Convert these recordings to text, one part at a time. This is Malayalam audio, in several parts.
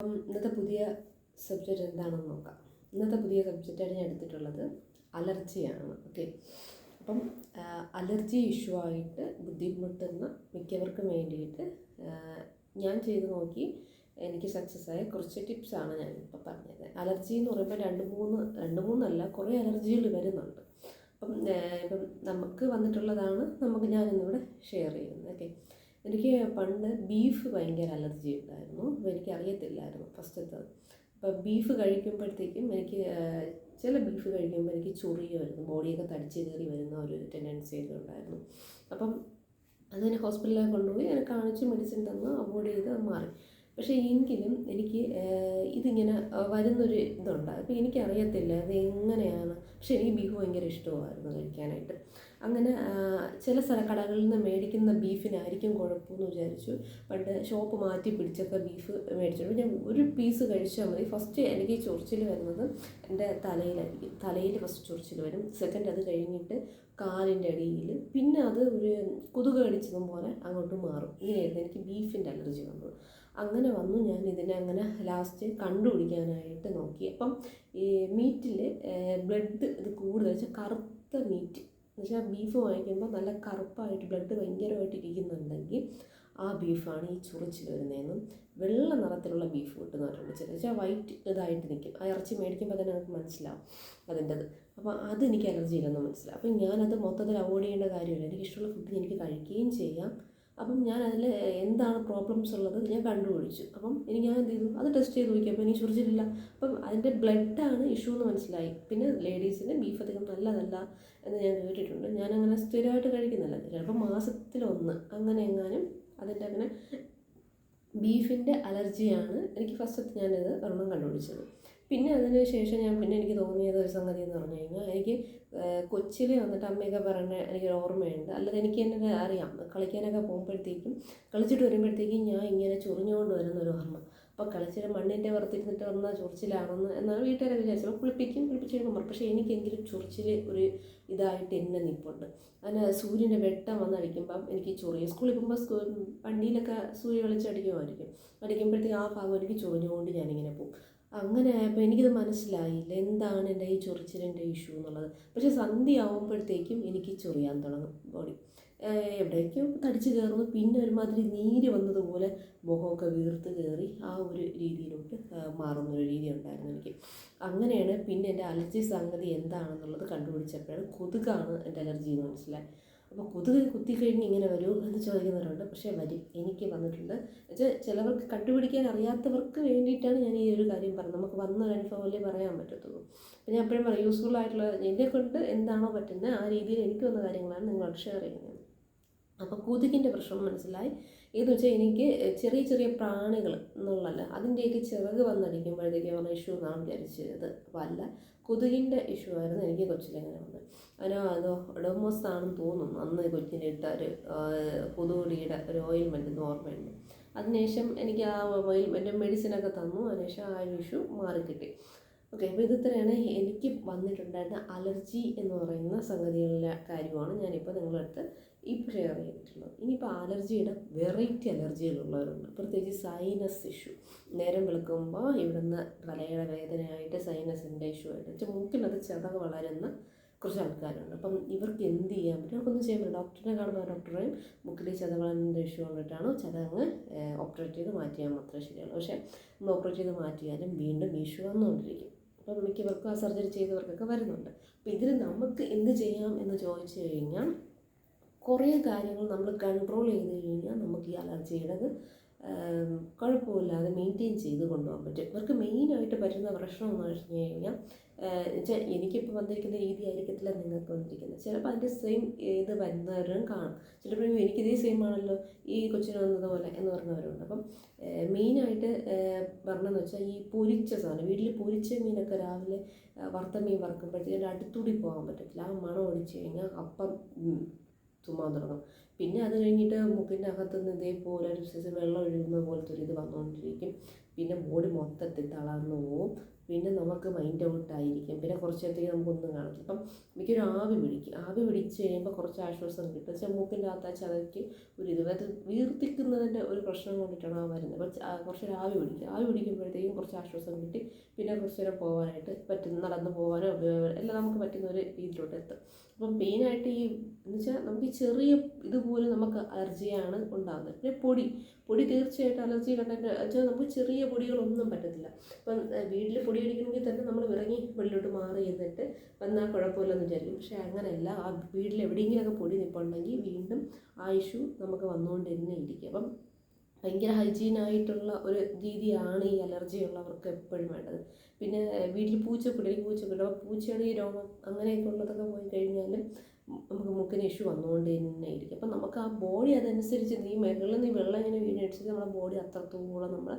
ഇന്നത്തെ പുതിയ സബ്ജക്റ്റ് എന്താണെന്ന് നോക്കാം. ഇന്നത്തെ പുതിയ സബ്ജക്റ്റാണ് ഞാൻ എടുത്തിട്ടുള്ളത് അലർജിയാണ്. ഓക്കെ, അപ്പം അലർജി ഇഷ്യൂ ആയിട്ട് ബുദ്ധിമുട്ടുന്ന മിക്കവർക്കും വേണ്ടിയിട്ട് ഞാൻ ചെയ്ത് നോക്കി എനിക്ക് സക്സസ് ആയ കുറച്ച് ടിപ്സാണ് ഞാനിപ്പോൾ പറഞ്ഞത്. അലർജി എന്ന് പറയുമ്പോൾ രണ്ട് മൂന്നല്ല കുറേ അലർജികൾ വരുന്നുണ്ട്. ഇപ്പം നമുക്ക് വന്നിട്ടുള്ളതാണ് ഞാനിന്നിവിടെ ഷെയർ ചെയ്യുന്നത്. ഓക്കെ, എനിക്ക് പണ്ട് ബീഫ് ഭയങ്കര അലർജി ഉണ്ടായിരുന്നു. അപ്പോൾ എനിക്കറിയത്തില്ലായിരുന്നു ഫസ്റ്റത്തെ. അപ്പോൾ ബീഫ് കഴിക്കുമ്പോഴത്തേക്കും എനിക്ക് ചില ബീഫ് കഴിക്കുമ്പോൾ എനിക്ക് ചൊറിയുമായിരുന്നു, ബോഡിയൊക്കെ തടിച്ച് കയറി വരുന്ന ഒരു ടെൻഡൻസി ഒക്കെ ഉണ്ടായിരുന്നു. അപ്പം അതിന് ഹോസ്പിറ്റലിൽ കൊണ്ടുപോയി അതിനെ കാണിച്ച് മെഡിസിൻ തന്ന് അവോയ്ഡ് ചെയ്ത് മാറി. പക്ഷേ എങ്കിലും എനിക്ക് ഇതിങ്ങനെ വരുന്നൊരു ഇതുണ്ട്. അപ്പോൾ എനിക്കറിയത്തില്ല അത് എങ്ങനെയാണ്. പക്ഷേ എനിക്ക് ബീഫ് ഭയങ്കര ഇഷ്ടമായിരുന്നു കഴിക്കാനായിട്ട്. അങ്ങനെ ചില കടകളിൽ നിന്ന് മേടിക്കുന്ന ബീഫിനായിരിക്കും കുഴപ്പമെന്ന് വിചാരിച്ചു പണ്ട് ഷോപ്പ് മാറ്റി പിടിച്ചൊക്കെ ബീഫ് മേടിച്ചു. ഞാൻ ഒരു പീസ് കഴിച്ചാൽ മതി. ഫസ്റ്റ് എനിക്ക് ചൊറിച്ചിൽ വരുന്നത് എൻ്റെ തലയിലായിരിക്കും. തലയിൽ ഫസ്റ്റ് ചൊറിച്ചിൽ വരും. സെക്കൻഡ് അത് കഴിഞ്ഞിട്ട് കാലിൻ്റെ അടിയിൽ, പിന്നെ അത് ഒരു കൊതുക് കടിച്ചതും പോലെ അങ്ങോട്ട് മാറും. ഇങ്ങനെയായിരുന്നു എനിക്ക് ബീഫിൻ്റെ അലർജി വന്നത്. അങ്ങനെ വന്നു. ഞാൻ ഇതിനെ അങ്ങനെ ലാസ്റ്റ് കണ്ടുപിടിക്കാനായിട്ട് നോക്കി. അപ്പം ഈ മീറ്റിൽ ബ്ലഡ് ഇത് കൂടുതൽ വെച്ചാൽ കറുത്ത മീറ്റ് എന്ന് വെച്ചാൽ ബീഫ് വാങ്ങിക്കുമ്പോൾ നല്ല കറുപ്പായിട്ട് ബ്ലഡ് ഭയങ്കരമായിട്ട് ഇരിക്കുന്നുണ്ടെങ്കിൽ ആ ബീഫാണ് ഈ ചൊറിച്ചിൽ വരുന്നതെന്നും വെള്ള നിറത്തിലുള്ള ബീഫ് കിട്ടുന്നവരുണ്ട്. ചില വെച്ചാൽ വൈറ്റ് ഇതായിട്ട് നിൽക്കും. ആ ഇറച്ചി മേടിക്കുമ്പോൾ തന്നെ നമുക്ക് മനസ്സിലാവും അതിൻ്റെത്. അപ്പോൾ അതെനിക്ക് അലർജി ഇല്ലെന്ന് മനസ്സിലാവും. അപ്പം ഞാനത് മൊത്തത്തിൽ അവോയ്ഡ് ചെയ്യേണ്ട കാര്യമില്ല. എനിക്കിഷ്ടമുള്ള ഫുഡ് എനിക്ക് കഴിക്കുകയും ചെയ്യാം. അപ്പം ഞാൻ അതിൽ എന്താണ് പ്രോബ്ലംസ് ഉള്ളത് ഞാൻ കണ്ടുപിടിച്ചു. അപ്പം ഞാൻ എന്ത് ചെയ്തു, അത് ടെസ്റ്റ് ചെയ്ത് നോക്കി. അപ്പോൾ എനിക്ക് ചൊറിച്ചിലില്ല. അപ്പം അതിൻ്റെ ബ്ലഡാണ് ഇഷ്യൂ എന്ന് മനസ്സിലായി. പിന്നെ ലേഡീസിന് ബീഫ് അധികം നല്ലതല്ല എന്ന് ഞാൻ കേട്ടിട്ടുണ്ട്. ഞാനങ്ങനെ സ്ഥിരമായിട്ട് കഴിക്കുന്നില്ല. ചിലപ്പോൾ മാസത്തിലൊന്ന് അങ്ങനെ എങ്ങാനും അതിൻ്റെ അങ്ങനെ ബീഫിൻ്റെ അലർജിയാണ് എനിക്ക് ഫസ്റ്റത്തെ ഞാനിത് ഒരെണ്ണം കണ്ടുപിടിച്ചത്. പിന്നെ അതിന് ശേഷം എനിക്ക് തോന്നിയത് ഒരു സംഗതി എന്ന് പറഞ്ഞു കഴിഞ്ഞാൽ, എനിക്ക് കൊച്ചിൽ വന്നിട്ട് അമ്മയൊക്കെ പറയുന്നത് എനിക്കൊരു ഓർമ്മയുണ്ട്. അല്ലാതെ എനിക്ക് തന്നെ അറിയാം, കളിക്കാനൊക്കെ പോകുമ്പോഴത്തേക്കും കളിച്ചിട്ട് വരുമ്പോഴത്തേക്കും ഞാൻ ഇങ്ങനെ ചൊറിഞ്ഞുകൊണ്ട് വരുന്നൊരു ഓർമ്മ. അപ്പോൾ കളിച്ചിട്ട് മണ്ണിൻ്റെ പുറത്തിരുന്നിട്ട് വന്ന ചൊറിച്ചിലാണെന്ന് എന്നാണ് വീട്ടുകാരെ വിചാരിച്ചത്. കുളിപ്പിച്ച് കഴിയുമ്പോൾ പക്ഷേ എനിക്കെങ്കിലും ചൊറിച്ചിൽ ഒരു ഇതായിട്ട് എന്നെ നിൽപ്പുണ്ട്. അതിന് സൂര്യൻ്റെ വെട്ടം വന്നടിക്കുമ്പം എനിക്ക് ചൊറിയും. സ്കൂളിൽ പോകുമ്പോൾ വണ്ടിയിലൊക്കെ സൂര്യ വെളിച്ചടിക്കുമായിരിക്കും. അടിക്കുമ്പോഴത്തേക്ക് ആ ഭാഗം എനിക്ക് ചൊറിഞ്ഞുകൊണ്ട് ഞാനിങ്ങനെ പോകും. അങ്ങനെ ആയപ്പോൾ എനിക്കിത് മനസ്സിലായില്ല എന്താണ് എൻ്റെ ഈ ചൊറിച്ചിലിൻ്റെ ഇഷ്യൂ എന്നുള്ളത്. പക്ഷേ സന്ധ്യ ആകുമ്പോഴത്തേക്കും എനിക്ക് ചൊറിയാൻ തുടങ്ങും ബോഡി. എവിടേക്കും തടിച്ച് കയറുന്നു. പിന്നെ ഒരുമാതിരി നീര് വന്നതുപോലെ മുഖമൊക്കെ വീർത്ത് കയറി ആ ഒരു രീതിയിലോട്ട് മാറുന്നൊരു രീതി ഉണ്ടായിരുന്നു എനിക്ക്. അങ്ങനെയാണ് പിന്നെ എൻ്റെ അലർജി സംഗതി എന്താണെന്നുള്ളത് കണ്ടുപിടിച്ചപ്പോഴാണ് കൊതുകാണ് എൻ്റെ അലർജി എന്ന് മനസ്സിലായി. അപ്പോൾ കൊതുക് കുത്തിക്കഴിഞ്ഞ് ഇങ്ങനെ വരുമോ എന്ന് ചോദിക്കുന്നവരുണ്ട്. പക്ഷേ വരും, എനിക്ക് വന്നിട്ടുണ്ട്. എന്നുവെച്ചാൽ ചിലവർക്ക് കണ്ടുപിടിക്കാൻ അറിയാത്തവർക്ക് വേണ്ടിയിട്ടാണ് ഞാൻ ഈ ഒരു കാര്യം പറഞ്ഞത്. നമുക്ക് വന്നൊരു അനുഭവമല്ലേ പറയാൻ പറ്റത്തുള്ളൂ. അപ്പോൾ ഞാൻ എപ്പോഴും പറയും, യൂസ്ഫുൾ ആയിട്ടുള്ള എന്നെ കൊണ്ട് എന്താണോ പറ്റുന്നത് ആ രീതിയിൽ എനിക്ക് വന്ന കാര്യങ്ങളാണ് നിങ്ങളോട് ഷെയർ ചെയ്യുന്നത്. അപ്പോൾ കൊതുകിൻ്റെ പ്രശ്നം മനസ്സിലായി. ഏതെന്ന് വെച്ചാൽ എനിക്ക് ചെറിയ ചെറിയ പ്രാണികൾ എന്നുള്ളതല്ല, അതിൻ്റെയൊക്കെ ചിറക് വന്നടിക്കുമ്പോഴത്തേക്കും പറഞ്ഞ ഇഷ്യൂ എന്നാണ് വിചാരിച്ചത്. അപ്പോൾ അല്ല, കൊതുകിൻ്റെ ഇഷ്യൂ ആയിരുന്നു എനിക്ക് കൊച്ചിലെങ്ങനെ വന്നത്. അത് ഒഡോമോസ് ആണെന്ന് തോന്നുന്നു. അന്ന് കൊച്ചിലിട്ട ഒരു കൊതുകുടിയുടെ ഒരു ഓയിൽമെൻറ്റ് ഓർമ്മയുണ്ട്. അതിനുശേഷം എനിക്ക് ആ ഓയിൽമെൻറ്റ് മെഡിസിനൊക്കെ തന്നു. അതിനുശേഷം ആ ഒരു ഇഷ്യൂ മാറിക്കിട്ടി. ഓക്കെ, അപ്പോൾ ഇത്രയാണ് എനിക്ക് വന്നിട്ടുണ്ടായിരുന്ന അലർജി എന്ന് പറയുന്ന സംഗതികളിലെ കാര്യമാണ് ഞാനിപ്പോൾ നിങ്ങളുടെ അടുത്ത് ഇപ്പോൾ ഷെയർ ചെയ്തിട്ടുള്ളത്. ഇനിയിപ്പോൾ അലർജിയുടെ വെറൈറ്റി അലർജികളുള്ളവരുണ്ട്. പ്രത്യേകിച്ച് സൈനസ് ഇഷ്യൂ. നേരം വെളുക്കുമ്പോൾ ഇവിടുന്ന് തലയുടെ വേദനയായിട്ട് സൈനസിൻ്റെ ഇഷ്യൂ ആയിട്ട് വെച്ചാൽ മൂക്കിനകത്ത് ചതക് വളരുന്ന കുറച്ച് ആൾക്കാരുണ്ട്. അപ്പം ഇവർക്ക് എന്ത് ചെയ്യാൻ പറ്റും? അവർക്കൊന്നും ചെയ്യാൻ പറ്റില്ല. ഡോക്ടറിനെ കാണുന്ന ഡോക്ടറെയും മൂക്കിൽ ചതവളൻ്റെ ഇഷ്യൂ കൊണ്ടിട്ടാണ് ചതങ്ങ് ഓപ്പറേറ്റ് ചെയ്ത് മാറ്റിയാൽ മാത്രമേ ശരിയുള്ളൂ. പക്ഷേ നമ്മൾ ഓപ്പറേറ്റ് ചെയ്ത് മാറ്റിയാലും വീണ്ടും ഇഷ്യൂ വന്നുകൊണ്ടിരിക്കും. അപ്പം മിക്കവർക്കും ആ സർജറി ചെയ്തവർക്കൊക്കെ വരുന്നുണ്ട്. അപ്പോൾ ഇതിൽ നമുക്ക് എന്ത് ചെയ്യാം എന്ന് ചോദിച്ചു കഴിഞ്ഞാൽ, കുറേ കാര്യങ്ങൾ നമ്മൾ കൺട്രോൾ ചെയ്ത് കഴിഞ്ഞാൽ നമുക്ക് ഈ അലർജിയുടേത് കുഴപ്പമില്ലാതെ മെയിൻറ്റെയിൻ ചെയ്ത് കൊണ്ടുപോകാൻ പറ്റും. ഇവർക്ക് മെയിനായിട്ട് പറ്റുന്ന പ്രശ്നം എന്ന് വെച്ച് കഴിഞ്ഞാൽ, വെച്ചാൽ എനിക്കിപ്പോൾ വന്നിരിക്കുന്ന രീതി ആയിരിക്കത്തില്ല നിങ്ങൾക്ക് വന്നിരിക്കുന്നത്. ചിലപ്പോൾ അതിൻ്റെ സെയിം ഇത് വരുന്നവരും കാണും. ചിലപ്പോൾ എനിക്കിതേ സെയിം ആണല്ലോ ഈ കൊച്ചിന് വന്നതുപോലെ എന്ന് പറഞ്ഞവരുണ്ട്. അപ്പം മെയിനായിട്ട് പറഞ്ഞതെന്ന് വെച്ചാൽ ഈ പൊരിച്ച സാധനം, വീട്ടിൽ പൊരിച്ച മീനൊക്കെ രാവിലെ വറുത്ത മീൻ വറുക്കുമ്പോഴത്തേക്കും അടുത്തൂടി പോകാൻ പറ്റത്തില്ല. ആ മണം ഒടിച്ച് കഴിഞ്ഞാൽ അപ്പം തുമ്മാൻ തുടങ്ങും. പിന്നെ അത് കഴിഞ്ഞിട്ട് മൂക്കിൻ്റെ അകത്തുനിന്ന് ഇതേപോലെ ഒരു സൈസ് വെള്ളം ഒഴുകുന്ന പോലത്തെ ഒരു ഇത് വന്നുകൊണ്ടിരിക്കും. പിന്നെ ബോഡി മൊത്തത്തിൽ തളർന്നു പോവും. പിന്നെ നമുക്ക് മൈൻഡ് ഔട്ടായിരിക്കും, പിന്നെ കുറച്ച് നേരത്തേക്ക് നമുക്കൊന്നും കാണത്തില്ല. അപ്പം മിക്കൊരു ആവി പിടിക്കും. ആവി പിടിച്ച് കഴിയുമ്പോൾ കുറച്ച് ആശ്വാസം കിട്ടും. വെച്ചാൽ മൂക്കിൻ്റെ അകത്ത് ചതയ്ക്ക് ഒരു ഇത് അത് വീർത്തിക്കുന്നതിൻ്റെ ഒരു പ്രശ്നം കൊണ്ടിട്ടാണ് ആ വരുന്നത്. അപ്പോൾ കുറച്ചൊരു ആവി പിടിക്കും. ആവി പിടിക്കുമ്പോഴത്തേക്കും കുറച്ച് ആശ്വാസം കിട്ടി, പിന്നെ കുറച്ച് നേരം പോകാനായിട്ട് പറ്റും, നടന്ന് പോകാനോ എല്ലാം നമുക്ക് പറ്റുന്ന ഒരു രീതിയിലോട്ട് എത്തും. അപ്പം മെയിനായിട്ട് എന്ന് വെച്ചാൽ നമുക്ക് ഈ ചെറിയ ഇതുപോലും നമുക്ക് അലർജിയാണ് ഉണ്ടാകുന്നത്. പിന്നെ പൊടി തീർച്ചയായിട്ടും അലർജി കണ്ടന്റ് വെച്ചാൽ നമുക്ക് ചെറിയ പൊടികളൊന്നും പറ്റത്തില്ല. ഇപ്പം വീട്ടിൽ പൊടി അടിക്കണമെങ്കിൽ തന്നെ നമ്മൾ ഇറങ്ങി വെളിയിലോട്ട് മാറി എന്നിട്ട് വന്നാൽ കുഴപ്പമില്ലെന്ന് വിചാരിക്കും. പക്ഷേ അങ്ങനെയല്ല, ആ വീട്ടിൽ എവിടെയെങ്കിലുമൊക്കെ പൊടി നിൽപ്പുണ്ടെങ്കിൽ വീണ്ടും ആ ഇഷ്യൂ നമുക്ക് വന്നുകൊണ്ട് തന്നെ ഇരിക്കും. അപ്പം ഭയങ്കര ഹൈജീനായിട്ടുള്ള ഒരു രീതിയാണ് ഈ അലർജി ഉള്ളവർക്ക് എപ്പോഴും വേണ്ടത്. പിന്നെ വീട്ടിൽ പൂച്ചക്കുട്ടി അപ്പോൾ പൂച്ചയുടെ ഈ രോമം അങ്ങനെയൊക്കെ ഉള്ളതൊക്കെ പോയി കഴിഞ്ഞാലും നമുക്ക് മൂക്കിന് ഇഷ്യൂ വന്നുകൊണ്ട് തന്നെ ഇരിക്കും. അപ്പം നമുക്ക് ആ ബോഡി അതനുസരിച്ച് വെള്ളം ഇങ്ങനെ വീണടിച്ചിട്ട് നമ്മുടെ ബോഡി അത്രത്തോളം നമ്മൾ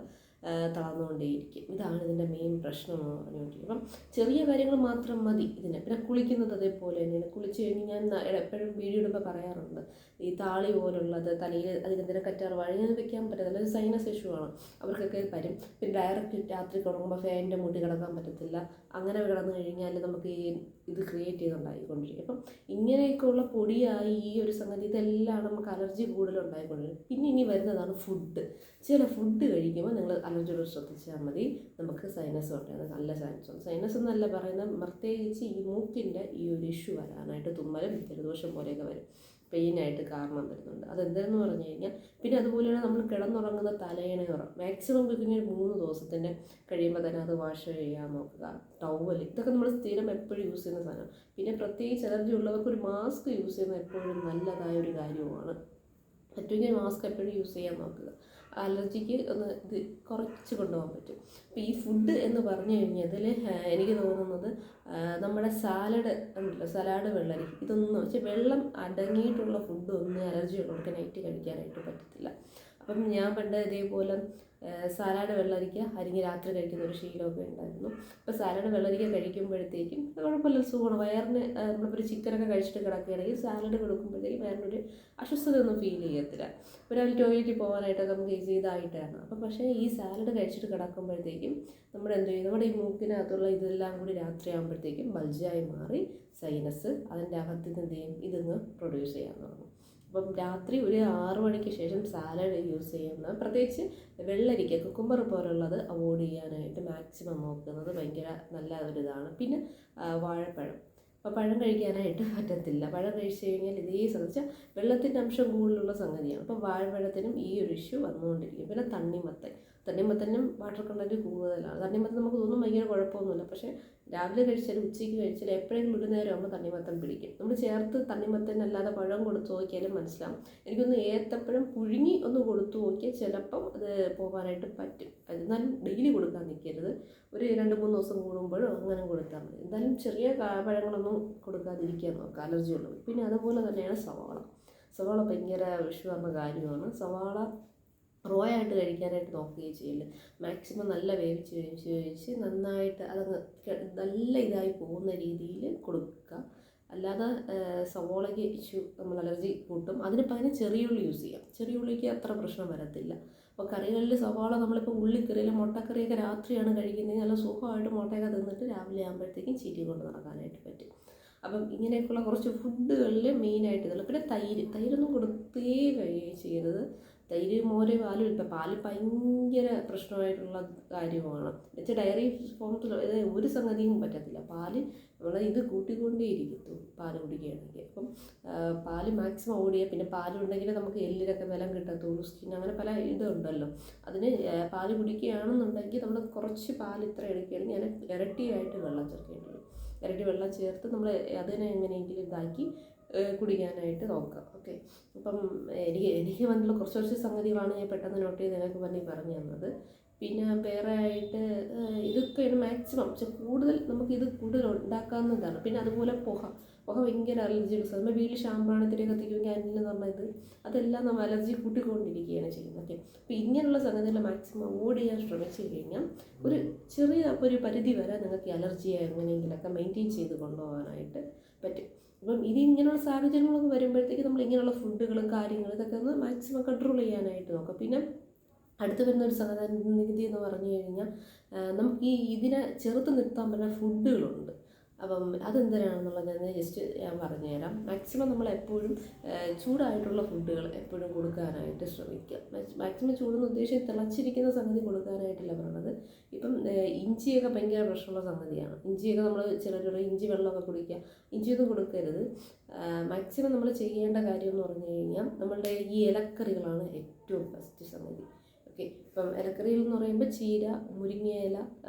തളർന്നുകൊണ്ടേയിരിക്കും. ഇതാണ് ഇതിൻ്റെ മെയിൻ പ്രശ്നം എന്ന് പറഞ്ഞുകൊണ്ടിരിക്കും. അപ്പം ചെറിയ കാര്യങ്ങൾ മാത്രം മതി ഇതിന്. പിന്നെ കുളിക്കുന്നത് അതേപോലെ തന്നെയാണ്. കുളിച്ച് കഴിഞ്ഞ് ഞാൻ എപ്പോഴും വീഡിയോ ഇടുമ്പോൾ പറയാറുണ്ട്, ഈ താളി പോലുള്ളത് തലയിൽ അതിനെന്തെങ്കിലും കറ്റാർ വാഴ ഇങ്ങനെ വെക്കാൻ പറ്റത്തില്ല. അത് സൈനസ് ഇഷ്യൂ ആണ്, അവർക്കൊക്കെ വരും. പിന്നെ ഡയറക്റ്റ് രാത്രി കിടക്കുമ്പോൾ ഫാനിൻ്റെ മുട്ടി കിടക്കാൻ പറ്റത്തില്ല. അങ്ങനെ കിടന്നു കഴിഞ്ഞാൽ നമുക്ക് ഈ ഇത് ക്രിയേറ്റ് ചെയ്തുണ്ടായിക്കൊണ്ടിരിക്കും. അപ്പം ഇങ്ങനെയൊക്കെയുള്ള പൊടിയായി ഈ ഒരു സംഗതി ഇതെല്ലാം നമുക്ക് അലർജി കൂടുതലുണ്ടായിക്കൊണ്ടിരിക്കും. പിന്നെ ഇനി വരുന്നതാണ് ഫുഡ്. ചില ഫുഡ് കഴിക്കുമ്പോൾ നിങ്ങൾ അലർജിയോട് ശ്രദ്ധിച്ചാൽ മതി, നമുക്ക് സൈനസ് ഉണ്ടാകുന്നത് നല്ല ചാൻസ് ഉണ്ട്. സൈനസ് എന്നല്ല പറയുന്നത്, പ്രത്യേകിച്ച് ഈ മൂക്കിൻ്റെ ഈ ഒരു ഇഷ്യൂ വരാനായിട്ട് തുമ്മലും ജലദോഷം പോലെയൊക്കെ വരും, പെയിനായിട്ട് കാരണം വരുന്നുണ്ട്. അതെന്തെന്ന് പറഞ്ഞു കഴിഞ്ഞാൽ പിന്നെ അതുപോലെയാണ് നമ്മൾ കിടന്നുറങ്ങുന്ന തലയണയുറം മാക്സിമം പിന്നെ 3 ദിവസത്തിൻ്റെ കഴിയുമ്പോൾ തന്നെ അത് വാഷ് ചെയ്യാൻ നോക്കുക. ടവൽ ഇതൊക്കെ നമ്മൾ സ്ഥിരം എപ്പോഴും യൂസ് ചെയ്യുന്ന സാധനം. പിന്നെ പ്രത്യേകിച്ച് അലർജി ഉള്ളവർക്ക് ഒരു മാസ്ക് യൂസ് ചെയ്യുന്നത് എപ്പോഴും നല്ലതായ ഒരു കാര്യമാണ്. പറ്റുമെങ്കിൽ മാസ്ക് എപ്പോഴും യൂസ് ചെയ്യാൻ നോക്കുക. അലർജിക്ക് ഒന്ന് ഇത് കുറച്ച് കൊണ്ടുപോകാൻ പറ്റും. അപ്പോൾ ഈ ഫുഡ് എന്ന് പറഞ്ഞു കഴിഞ്ഞതിൽ എനിക്ക് തോന്നുന്നത് നമ്മുടെ സാലഡ് ഉണ്ടല്ലോ, സലാഡ്, വെള്ളരി, ഇതൊന്നും വെച്ചാൽ വെള്ളം അടങ്ങിയിട്ടുള്ള ഫുഡ് ഒന്നും അലർജി ഉള്ളവർക്ക് നൈറ്റ് കഴിക്കാനായിട്ട് പറ്റത്തില്ല. അപ്പം ഞാൻ പണ്ട് ഇതേപോലെ സാലാഡ് വെള്ളരിക്ക അരിഞ്ഞ് രാത്രി കഴിക്കുന്ന ഒരു ശീലമൊക്കെ ഉണ്ടായിരുന്നു. അപ്പോൾ സാലഡ് വെള്ളരിക്ക കഴിക്കുമ്പോഴത്തേക്കും കുഴപ്പമില്ല, സുഖമാണ്. വയറിന് നമ്മളിപ്പോൾ ഒരു ചിക്കനൊക്കെ കഴിച്ചിട്ട് കിടക്കുകയാണെങ്കിൽ സാലഡ് കൊടുക്കുമ്പോഴത്തേക്കും വയറിനൊരു അസ്വസ്ഥതയൊന്നും ഫീൽ ചെയ്യത്തില്ല. ഒരു ടോയ്ലറ്റിൽ പോകാനായിട്ടൊക്കെ നമുക്ക് ഈസി ഇതായിട്ടാണ്. അപ്പം പക്ഷേ ഈ സാലഡ് കഴിച്ചിട്ട് കിടക്കുമ്പോഴത്തേക്കും നമ്മൾ എന്ത് ചെയ്യും, നമ്മുടെ ഈ മൂക്കിനകത്തുള്ള ഇതെല്ലാം കൂടി രാത്രി ആകുമ്പോഴത്തേക്കും ബൾജായി മാറി സൈനസ് അതിൻ്റെ അകത്ത് എന്ത് ചെയ്യും, ഇതിന്ന് പ്രൊഡ്യൂസ് ചെയ്യാൻ തുടങ്ങും. അപ്പം രാത്രി ഒരു 6 മണിക്ക് ശേഷം സാലഡ് യൂസ് ചെയ്യുന്നത്, പ്രത്യേകിച്ച് വെള്ളരിക്ക, കുക്കുംബർ പോലുള്ളത് അവോയ്ഡ് ചെയ്യാനായിട്ട് മാക്സിമം നോക്കുന്നത് ഭയങ്കര നല്ല ഒരിതാണ്. പിന്നെ വാഴപ്പഴം, അപ്പോൾ പഴം കഴിക്കാനായിട്ട് പറ്റത്തില്ല. പഴം കഴിച്ച് കഴിഞ്ഞാൽ ഇതേ സംബന്ധിച്ചാൽ വെള്ളത്തിൻ്റെ അംശം കൂടുതലുള്ള സംഗതിയാണ്. അപ്പോൾ വാഴപ്പഴത്തിനും ഈ ഒരു ഇഷ്യൂ വന്നുകൊണ്ടിരിക്കും. പിന്നെ തണ്ണിമത്തനും വാട്ടർ കണ്ടൻറ്റ് കൂടുതലാണ്. തണ്ണിമത്തൻ നമുക്ക് തോന്നും ഭയങ്കര കുഴപ്പമൊന്നുമില്ല, പക്ഷേ രാവിലെ കഴിച്ചാലും ഉച്ചയ്ക്ക് കഴിച്ചാലും എപ്പോഴെങ്കിലും ഒരു നേരം ആകുമ്പോൾ തണ്ണിമത്തൻ പിടിക്കും. നമ്മൾ ചേർത്ത് തണ്ണിമത്തൻ അല്ലാതെ പഴം കൊടുത്തു നോക്കിയാലും മനസ്സിലാവും. എനിക്കൊന്ന് ഏത്തപ്പഴം പുഴുങ്ങി ഒന്ന് കൊടുത്തു നോക്കിയാൽ ചിലപ്പം അത് പോകാനായിട്ട് പറ്റും. എന്നാലും ഡെയിലി കൊടുക്കാൻ നിൽക്കരുത്, ഒരു 2-3 ദിവസം കൂടുമ്പോഴും അങ്ങനെ കൊടുത്താൽ മതി. എന്തായാലും ചെറിയ പഴങ്ങളൊന്നും കൊടുക്കാതിരിക്കാൻ നോക്കുക അലർജി ഉള്ളത്. പിന്നെ അതുപോലെ തന്നെയാണ് സവാള ഭയങ്കര വിഷമാർന്ന കാര്യമാണ്. സവാള റോ ആയിട്ട് കഴിക്കാനായിട്ട് നോക്കുകയും ചെയ്യില്ല. മാക്സിമം നല്ല വേവിച്ച് നന്നായിട്ട് അതങ്ങ് നല്ല ഇതായി പോകുന്ന രീതിയിൽ കൊടുക്കുക. അല്ലാതെ സവോളയ്ക്ക് ഇഷ്യൂ നമ്മൾ അലർജി കൂട്ടും. അതിന് പകരം ചെറിയുള്ളി യൂസ് ചെയ്യാം. ചെറിയുള്ളിക്ക് അത്ര പ്രശ്നം വരത്തില്ല. അപ്പോൾ കറികളിൽ സവാള നമ്മളിപ്പോൾ ഉള്ളിക്കറിയിൽ മുട്ടക്കറിയൊക്കെ രാത്രിയാണ് കഴിക്കുന്നത്, നല്ല സുഖമായിട്ട് മുട്ടയൊക്കെ തിന്നിട്ട് രാവിലെ ആകുമ്പോഴത്തേക്കും ചീറ്റി കൊണ്ട് നടക്കാനായിട്ട് പറ്റും. അപ്പം ഇങ്ങനെയൊക്കെയുള്ള കുറച്ച് ഫുഡുകളിൽ മെയിനായിട്ട് ഇതുള്ളൂ. പിന്നെ തൈരൊന്നും കൊടുത്തേ കഴിയുകയും ചെയ്യരുത്. തൈര്, മോര്, പാലും ഇപ്പം പാല് ഭയങ്കര പ്രശ്നമായിട്ടുള്ള കാര്യമാണ്. വെച്ചാൽ ഡയറി ഫോംസിൽ ഒരു സംഗതിയും പറ്റത്തില്ല. പാല് നമ്മൾ ഇത് കൂട്ടിക്കൊണ്ടേയിരിക്കും പാല് കുടിക്കുകയാണെങ്കിൽ. അപ്പം പാല് മാക്സിമം അവോയ്ഡ് ചെയ്യുക. പിന്നെ പാലുണ്ടെങ്കിൽ നമുക്ക് എല്ലിനൊക്കെ ബലം കിട്ടത്തുള്ളൂ, സ്കിൻ, അങ്ങനെ പല ഇതുണ്ടല്ലോ. അതിന് പാല് കുടിക്കുകയാണെന്നുണ്ടെങ്കിൽ നമ്മൾ കുറച്ച് പാൽ ഇത്ര എടുക്കുകയാണെങ്കിൽ ഞാൻ ഇരട്ടിയായിട്ട് വെള്ളം ചേർക്കേണ്ടി വരും. ഇരട്ടി വെള്ളം ചേർത്ത് നമ്മൾ അതിനെ എങ്ങനെയെങ്കിലും ഇതാക്കി കുടിക്കാനായിട്ട് നോക്കാം. ഓക്കെ, അപ്പം എനിക്ക് വന്നുള്ള കുറച്ച് സംഗതികളാണ് ഞാൻ പെട്ടെന്ന് നോട്ട് ചെയ്ത് നിങ്ങൾക്ക് വേണ്ടി പറഞ്ഞു തന്നത്. പിന്നെ വേറെ ആയിട്ട് ഇതൊക്കെയാണ് മാക്സിമം. പക്ഷെ നമുക്കിത് കൂടുതൽ ഉണ്ടാക്കാവുന്നതാണ്. പിന്നെ അതുപോലെ പുക ഭയങ്കര അലർജി ഉള്ള നമ്മൾ വീട്ടിൽ ഷാമ്പാണത്തിരി കത്തിക്കും, ക്യാൻഡിലെന്ന് പറഞ്ഞത് അതെല്ലാം നമ്മൾ അലർജി കൂട്ടിക്കൊണ്ടിരിക്കുകയാണ് ചെയ്യുന്നത്. ഓക്കെ, അപ്പോൾ ഇങ്ങനെയുള്ള സംഗതികൾ മാക്സിമം അവോയ്ഡ് ചെയ്യാൻ ശ്രമിച്ചു കഴിഞ്ഞാൽ ഒരു പരിധി വരെ നിങ്ങൾക്ക് അലർജി എങ്ങനെയെങ്കിലൊക്കെ മെയിൻറ്റെയിൻ ചെയ്ത് കൊണ്ടുപോകാനായിട്ട് പറ്റും. അപ്പം ഇങ്ങനെയുള്ള സാഹചര്യങ്ങളൊക്കെ വരുമ്പോഴത്തേക്ക് നമ്മൾ ഇങ്ങനെയുള്ള ഫുഡുകളും കാര്യങ്ങളും ഇതൊക്കെ ഒന്ന് മാക്സിമം കൺട്രോൾ ചെയ്യാനായിട്ട് നോക്കാം. പിന്നെ അടുത്ത് വരുന്ന ഒരു സാധാരണഗതി എന്ന് പറഞ്ഞു കഴിഞ്ഞാൽ നമുക്ക് ഇതിനെ ചെറുത്ത് നിർത്താൻ പറ്റുന്ന ഫുഡുകളുണ്ട്. അപ്പം അതെന്തിനാണെന്നുള്ളത് ജസ്റ്റ് ഞാൻ പറഞ്ഞുതരാം. മാക്സിമം നമ്മളെപ്പോഴും ചൂടായിട്ടുള്ള ഫുഡുകൾ എപ്പോഴും കൊടുക്കാനായിട്ട് ശ്രമിക്കുക. മാക്സിമം ചൂടെന്ന് ഉദ്ദേശിച്ച് തിളച്ചിരിക്കുന്ന സംഗതി കൊടുക്കാനായിട്ടില്ല പറയണത്. ഇപ്പം ഇഞ്ചിയൊക്കെ ഭയങ്കര പ്രശ്നമുള്ള സംഗതിയാണ്. ഇഞ്ചിയൊക്കെ നമ്മൾ ചിലരുടെ ഇഞ്ചി വെള്ളമൊക്കെ കുടിക്കുക, ഇഞ്ചിയൊന്നും കൊടുക്കരുത്. മാക്സിമം നമ്മൾ ചെയ്യേണ്ട കാര്യം എന്ന് പറഞ്ഞു കഴിഞ്ഞാൽ നമ്മളുടെ ഈ ഇലക്കറികളാണ് ഏറ്റവും ബെസ്റ്റ് സംഗതി. ഓക്കെ, ഇപ്പം ഇലക്കറികൾ എന്ന് പറയുമ്പോൾ ചീര, മുരിങ്ങയില,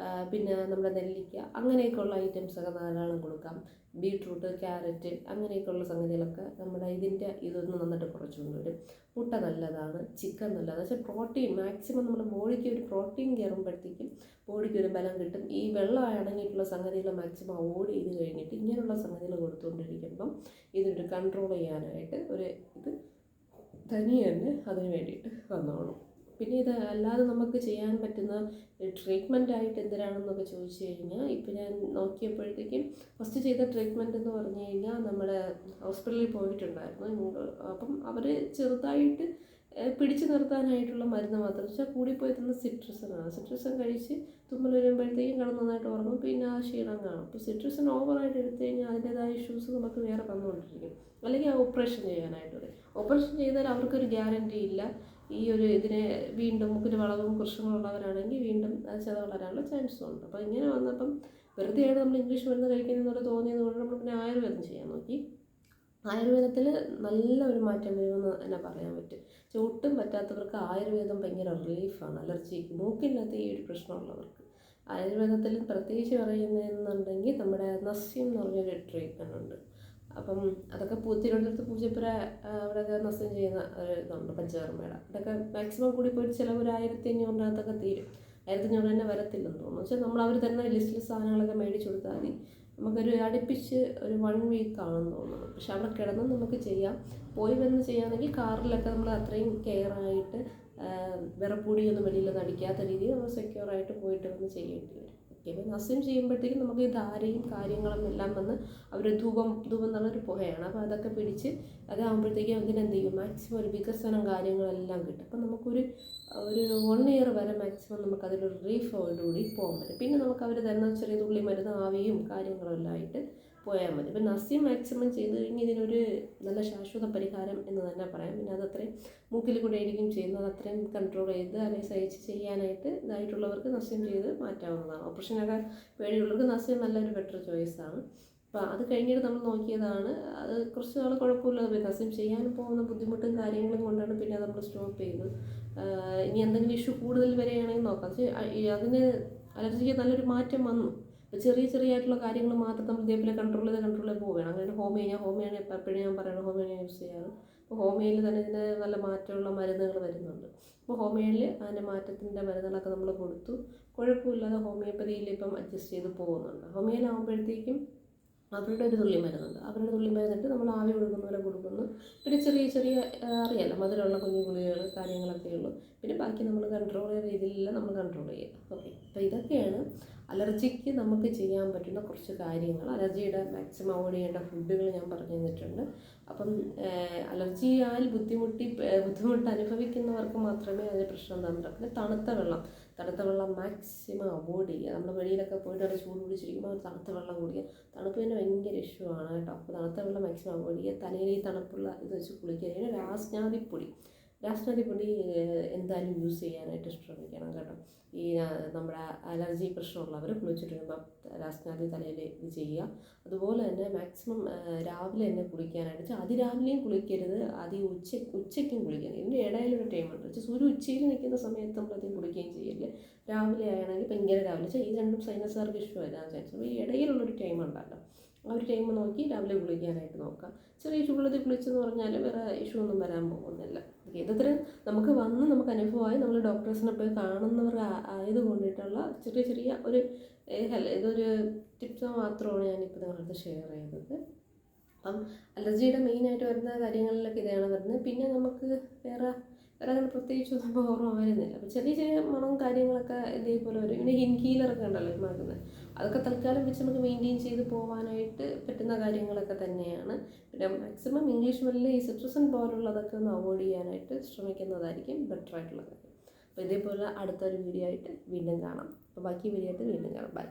പിന്നെ നമ്മുടെ നെല്ലിക്ക, അങ്ങനെയൊക്കെയുള്ള ഐറ്റംസൊക്കെ ധാരാളം കൊടുക്കാം. ബീട്രൂട്ട്, ക്യാരറ്റ്, അങ്ങനെയൊക്കെയുള്ള സംഗതികളൊക്കെ നമ്മുടെ ഇതൊന്ന് നന്നായിട്ട് കുറച്ചുകൊണ്ട് വരും. മുട്ട നല്ലതാണ്, ചിക്കൻ നല്ലതാണ്. പക്ഷേ പ്രോട്ടീൻ മാക്സിമം നമ്മുടെ ബോഡിക്ക് ഒരു പ്രോട്ടീൻ കയറുമ്പോഴത്തേക്കും ബോഡിക്ക് ഒരു ബലം കിട്ടും. ഈ വെള്ളം അടങ്ങിയിട്ടുള്ള സംഗതികൾ മാക്സിമം അവോയ്ഡ് ചെയ്ത് കഴിഞ്ഞിട്ട് ഇങ്ങനെയുള്ള സംഗതികൾ കൊടുത്തുകൊണ്ടിരിക്കുമ്പം ഇതൊരു കൺട്രോൾ ചെയ്യാനായിട്ട് ഇത് തനിയെ തന്നെ അതിന് വേണ്ടിയിട്ട് വന്നോളും. പിന്നെ ഇത് അല്ലാതെ നമുക്ക് ചെയ്യാൻ പറ്റുന്ന ട്രീറ്റ്മെൻറ്റായിട്ട് എന്തിനാണെന്നൊക്കെ ചോദിച്ചു കഴിഞ്ഞാൽ, ഇപ്പം ഞാൻ നോക്കിയപ്പോഴത്തേക്കും ഫസ്റ്റ് ചെയ്ത ട്രീറ്റ്മെൻറ്റ് എന്ന് പറഞ്ഞു കഴിഞ്ഞാൽ നമ്മുടെ ഹോസ്പിറ്റലിൽ പോയിട്ടുണ്ടായിരുന്നു. അപ്പം അവർ ചെറുതായിട്ട് പിടിച്ചു നിർത്താനായിട്ടുള്ള മരുന്ന് മാത്രം വെച്ചാൽ കൂടിപ്പോയി തന്ന സിട്രസനാണ്. സിട്രസൻ കഴിച്ച് തുമ്മൽ വരുമ്പോഴത്തേക്കും കിടന്ന് നന്നായിട്ട് ഉറങ്ങും, പിന്നെ ആ ക്ഷീണം കാണും. അപ്പോൾ സിട്രസൻ ഓവറായിട്ട് എടുത്തു കഴിഞ്ഞാൽ അതിൻ്റേതായ ഇഷ്യൂസ് നമുക്ക് വേറെ വന്നുകൊണ്ടിരിക്കും. അല്ലെങ്കിൽ ഓപ്പറേഷൻ ചെയ്യാനായിട്ട് പറയും. ഓപ്പറേഷൻ ചെയ്താൽ അവർക്കൊരു ഗ്യാരണ്ടി ഇല്ല. ഈ ഇതിനെ വീണ്ടും മുക്കിന് വളവും കൃഷ്ണങ്ങളുള്ളവരാണെങ്കിൽ വീണ്ടും അത് ചത വളരാനുള്ള ചാൻസും ഉണ്ട്. അപ്പോൾ ഇങ്ങനെ വന്നപ്പം വെറുതെയാണ് നമ്മൾ ഇംഗ്ലീഷ് മരുന്ന് കഴിക്കുന്നതെന്നൊരു തോന്നിയത് കൊണ്ട് നമ്മൾ പിന്നെ ആയുർവേദം ചെയ്യാൻ നോക്കി. ആയുർവേദത്തിൽ നല്ല ഒരു മാറ്റം വരുമെന്ന് തന്നെ പറയാൻ പറ്റും. ഒട്ടും പറ്റാത്തവർക്ക് ആയുർവേദം ഭയങ്കര റിലീഫാണ്. അലർജിക്ക് മൂക്കില്ലാത്ത ഈ ഒരു പ്രശ്നമുള്ളവർക്ക് ആയുർവേദത്തിൽ പ്രത്യേകിച്ച് പറയുന്നതെന്നുണ്ടെങ്കിൽ നമ്മുടെ നസ്യം എന്ന് പറഞ്ഞൊരു ട്രീറ്റ്മെൻ്റ് ഉണ്ട്. അപ്പം അതൊക്കെ തിരുവനന്തപുരത്ത് പൂജപ്പുര അവിടെയൊക്കെ നസ്യം ചെയ്യുന്ന ഒരു ഇതുണ്ട്, പഞ്ചകർമ്മയുടെ. അതൊക്കെ മാക്സിമം കൂടി പോയിട്ട് ചില ഒരു 1500 തീരും. 1500 തന്നെ വരത്തില്ലെന്ന് തോന്നുന്നു. പക്ഷേ നമ്മൾ അവർ തരുന്ന ലിസ്റ്റിൽ സാധനങ്ങളൊക്കെ മേടിച്ചു കൊടുത്താൽ മതി. നമുക്കൊരു അടുപ്പിച്ച് ഒരു 1 വീക്ക് ആണെന്ന് തോന്നുന്നു. പക്ഷെ അവിടെ കിടന്ന് നമുക്ക് ചെയ്യാം. പോയി വന്ന് ചെയ്യാമെങ്കിൽ കാറിലൊക്കെ നമ്മൾ അത്രയും കെയറായിട്ട് വിറപ്പൊടിയൊന്നും വെളിയിലൊന്നും അടിക്കാത്ത രീതിയിൽ നമ്മൾ സെക്യൂറായിട്ട് പോയിട്ട് വന്ന് ചെയ്യേണ്ടി വരും. ഓക്കെ, അപ്പോൾ നസ്യം ചെയ്യുമ്പോഴത്തേക്കും നമുക്ക് ഈ ധാരയും കാര്യങ്ങളും എല്ലാം വന്ന് അവർ ധൂപം എന്നുള്ളൊരു പുകയാണ്. അപ്പോൾ അതൊക്കെ പിടിച്ച് അതാകുമ്പോഴത്തേക്കും അതിനെന്ത് ചെയ്യും, മാക്സിമം ഒരു വികസനം കാര്യങ്ങളെല്ലാം കിട്ടും. അപ്പോൾ നമുക്കൊരു 1 ഇയർ വരെ മാക്സിമം നമുക്കതിലൊരു റിലീഫോടുകൂടി പോകാൻ പറ്റും. പിന്നെ നമുക്ക് അവർ തരുന്ന ചെറിയ തുള്ളി മരുന്ന് ആവിയും കാര്യങ്ങളും എല്ലാം ആയിട്ട് പോയാൽ മതി. ഇപ്പം നസ്യം മാക്സിമം ചെയ്ത് കഴിഞ്ഞ് ഇതിനൊരു നല്ല ശാശ്വത പരിഹാരം എന്ന് തന്നെ പറയാം. പിന്നെ അതത്രയും മൂക്കിൽ കൂടെ ആയിരിക്കും ചെയ്യുന്നത്. അത്രയും കൺട്രോൾ ചെയ്ത് അല്ലെങ്കിൽ സഹിച്ച് ചെയ്യാനായിട്ട് ഇതായിട്ടുള്ളവർക്ക് നസ്യം ചെയ്ത് മാറ്റാവുന്നതാണ്. ഓപ്പറേഷനൊക്കെ പേടിയുള്ളവർക്ക് നസ്യം നല്ലൊരു ബെറ്റർ ചോയ്സാണ്. അപ്പോൾ അത് കഴിഞ്ഞിട്ട് നമ്മൾ നോക്കിയതാണ്. അത് കുറച്ച് നാൾ കുഴപ്പമില്ലാതെ നസ്യം ചെയ്യാൻ പോകുന്ന ബുദ്ധിമുട്ടും കാര്യങ്ങളും കൊണ്ടാണ് പിന്നെ നമ്മൾ സ്റ്റോപ്പ് ചെയ്തത്. ഇനി എന്തെങ്കിലും ഇഷ്യൂ കൂടുതൽ വരികയാണെങ്കിൽ നോക്കാം. പക്ഷേ അതിന് അലർജിക്ക് നല്ലൊരു മാറ്റം വന്നു. അപ്പോൾ ചെറിയ ആയിട്ടുള്ള കാര്യങ്ങൾ മാത്രം നമ്മൾ ഇതേപോലെ കൺട്രോൾ ചെയ്ത് പോവുകയാണ്. അങ്ങനെ ഹോമിയോയാണ് എപ്പോഴും ഞാൻ പറയുന്നത്, ഹോമിയോയാണ് യൂസ് ചെയ്യാറ്. അപ്പോൾ ഹോമിയോയിൽ തന്നെ ഇതിന് നല്ല മാറ്റമുള്ള മരുന്നുകൾ വരുന്നുണ്ട്. അപ്പോൾ ഹോമിയോയിൽ അതിൻ്റെ മാറ്റത്തിൻ്റെ മരുന്നുകളൊക്കെ നമ്മൾ കൊടുത്തു. കുഴപ്പമില്ലാതെ ഹോമിയോപ്പതിയിൽ ഇപ്പം അഡ്ജസ്റ്റ് ചെയ്ത് പോകുന്നുണ്ട്. ഹോമിയോയിലാകുമ്പോഴത്തേക്കും അവരുടെ ഒരു തുള്ളി മരുന്നുണ്ട്. അവരുടെ തുള്ളി മരുന്നിട്ട് നമ്മൾ ആവി കൊടുക്കുന്ന പോലെ കൊടുക്കുന്നു. പിന്നെ ചെറിയ അറിയാമല്ലോ, മധുരമുള്ള കുഞ്ഞു ഗുളികകൾ കാര്യങ്ങളൊക്കെ ഉള്ളൂ. പിന്നെ ബാക്കി നമ്മൾ കൺട്രോൾ ചെയ്യുന്ന രീതിയിലെല്ലാം നമ്മൾ കൺട്രോൾ ചെയ്യുക. ഓക്കെ, അപ്പോൾ ഇതൊക്കെയാണ് അലർജിക്ക് നമുക്ക് ചെയ്യാൻ പറ്റുന്ന കുറച്ച് കാര്യങ്ങൾ. അലർജിയുടെ മാക്സിമം അവോയ്ഡ് ചെയ്യേണ്ട ഫുഡുകൾ ഞാൻ പറഞ്ഞു തന്നിട്ടുണ്ട്. അപ്പം അലർജിയാൽ ബുദ്ധിമുട്ട് അനുഭവിക്കുന്നവർക്ക് മാത്രമേ അതിന് പ്രശ്നം ഉണ്ടാകുന്നുള്ളൂ. പിന്നെ തണുത്ത വെള്ളം മാക്സിമം അവോയ്ഡ് ചെയ്യുക. നമ്മൾ വെളിയിലൊക്കെ പോയിട്ട് അവിടെ ചൂട് പിടിച്ചിരിക്കുമ്പോൾ തണുത്ത വെള്ളം കുടിക്കുക. തണുപ്പ് തന്നെ ഭയങ്കര ഇഷ്യൂ ആണ് കേട്ടോ. അപ്പോൾ തണുത്ത വെള്ളം മാക്സിമം അവോയ്ഡ് ചെയ്യുക. തലയിൽ ഈ തണുപ്പുള്ള ഇത് വെച്ച് കുളിക്കുക. രാസ്നാദിപ്പൊടി എന്തായാലും യൂസ് ചെയ്യാനായിട്ട് ശ്രമിക്കണം കേട്ടോ. ഈ നമ്മുടെ അലർജി പ്രശ്നമുള്ളവർ കുളിച്ചിട്ട് വരുമ്പോൾ രാസ്നാദി തലയിൽ ഇത് ചെയ്യുക. അതുപോലെ തന്നെ മാക്സിമം രാവിലെ തന്നെ കുളിക്കാനായിട്ട് അതിരാവിലെയും കുളിക്കരുത്, ഉച്ചയ്ക്കും കുളിക്കരുത്. ഇതിൻ്റെ ഇടയിലൊരു ടൈമുണ്ട്. സൂര്യ ഉച്ചയിൽ നിൽക്കുന്ന സമയത്ത് നമ്മളധികം കുളിക്കുകയും ചെയ്യില്ല. രാവിലെ ആണെങ്കിൽ ഭയങ്കര രാവിലെ ഈ രണ്ടും സൈനസുകാർക്ക് ഇഷ്യൂ വരാൻ ചാൻസ്. അപ്പോൾ ഈ ഇടയിലുള്ളൊരു ടൈം ഉണ്ടല്ലോ, ആ ഒരു ടൈം നോക്കി രാവിലെ കുളിക്കാനായിട്ട് നോക്കാം. ചെറിയ ചൂടുവെള്ളത്തിൽ കുളിച്ചെന്ന് പറഞ്ഞാൽ വേറെ ഇഷ്യൂ ഒന്നും വരാൻ പോകുന്നില്ല. ഇതത്ര നമുക്ക് നമുക്ക് അനുഭവമായി നമ്മൾ ഡോക്ടേഴ്സിനെ പോയി കാണുന്നവർ ആയതുകൊണ്ടിട്ടുള്ള ചെറിയ ഇതൊരു ടിപ്സ് മാത്രമാണ് ഞാനിപ്പോൾ നിങ്ങളടുത്ത് ഷെയർ ചെയ്തത്. അപ്പം അലർജിയുടെ മെയിനായിട്ട് വരുന്ന കാര്യങ്ങളിലൊക്കെ ഇതാണ് വരുന്നത്. പിന്നെ നമുക്ക് വേറെ അങ്ങനെ പ്രത്യേകിച്ചൊന്നും ഓർമ്മ വരുന്നില്ല. അപ്പോൾ ചെറിയ മണവും കാര്യങ്ങളൊക്കെ ഇതേപോലെ വരും. പിന്നെ ഇൻഹീലറൊക്കെ ഉണ്ടല്ലോ മാറ്റുന്നത്, അതൊക്കെ തൽക്കാലം വെച്ച് നമുക്ക് മെയിൻറ്റെയിൻ ചെയ്ത് പോകാനായിട്ട് പറ്റുന്ന കാര്യങ്ങളൊക്കെ തന്നെയാണ്. പിന്നെ മാക്സിമം ഇംഗ്ലീഷ് മരുന്നിൽ ഈ സിട്രസൻ പോലുള്ളതൊക്കെ ഒന്ന് അവോയ്ഡ് ചെയ്യാനായിട്ട് ശ്രമിക്കുന്നതായിരിക്കും ബെറ്റർ ആയിട്ടുള്ള കാര്യം. അപ്പോൾ ഇതേപോലെ അടുത്തൊരു വീഡിയോ ആയിട്ട് വീണ്ടും കാണാം. അപ്പോൾ ബാക്കി വീഡിയോ ആയിട്ട് വീണ്ടും കാണാം. ബൈ.